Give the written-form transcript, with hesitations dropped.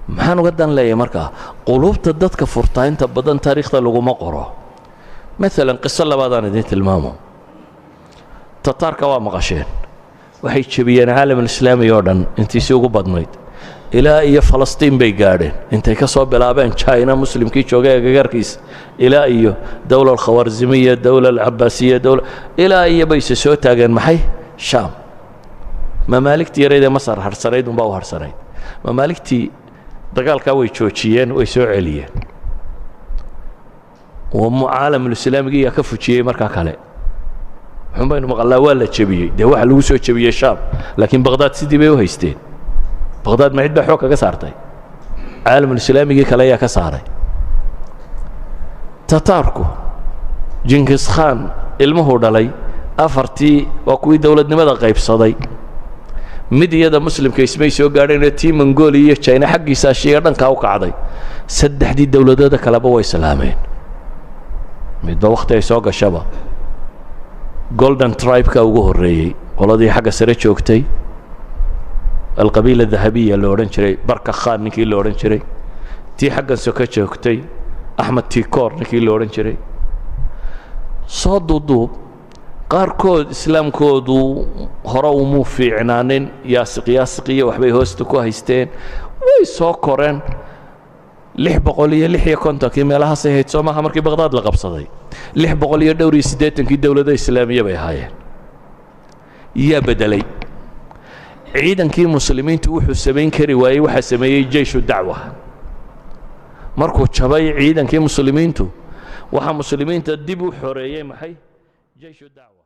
maxaan uga dan leeyahay markaa quluubta dadka furtaynta badan taariikhda laguma qoro maalan qiso labaadaan idin tilmaamo tataarka waa maqasheen waxay jebiyeen caalamalislaami oo dhan intiisii ugu badnayd ilaa iyo falastiin bay gaadheen intay ka soo bilaabeen china muslimkii joogay agagaarkiisa ilaa iyo dowla alkhawarzimiya dowla alcabaasiya ilaa iyo bayse soo taageen maxay shaam mamaaligtii yareydee masar harsanayd unbaa u harsanayd mamaaligtii dagaalkaa way joojiyeen way soo celiyeen caalamulislaamigii yaa ka fujiyey markaa kale waxun baynu maqalnaa waa la jebiyey dee waxa lagu soo jebiyey shaam laakiin baqhdaad sidii bay u haysteen baqhdaad ma cid baa xoog kaga saartay caalamulislaamigii kale ayaa ka saaray tataarku jinkis khan ilmuhuu dhalay afartii waa kuwii dowladnimada qaybsaday mid iyada muslimka ismay soo gaadheenoo tii mongolia iyo china xaggiisa ashiya dhankaa u kacday saddexdii dowladooda kaleba way islaameen midba wakhti ay soo gashaba golden tribe-ka ugu horreeyey qoladii xagga sare joogtay alqabiila dahabiya la odhan jiray barka khan ninkii la odhan jiray tii xaggan soka joogtay axmed tikoor ninkii la odhan jiray soo duuduub qaarkood islaamkoodu hore umuu fiicnaanin yaasiqiyo waxbay hoosta ku haysteen way soo koreen 656 meelahaasay hayd soo maaha markii baqhdaad la qabsaday 680 dowladda islaamiya bay ahaayeen yaa bedelay ciidankii muslimiintu wuxuu samayn kari waayey waxaa sameeyey jeyshu dacwa markuu jabay ciidankii muslimiintu waxaa muslimiinta dib u xoreeyey maxay jeyshu dacwa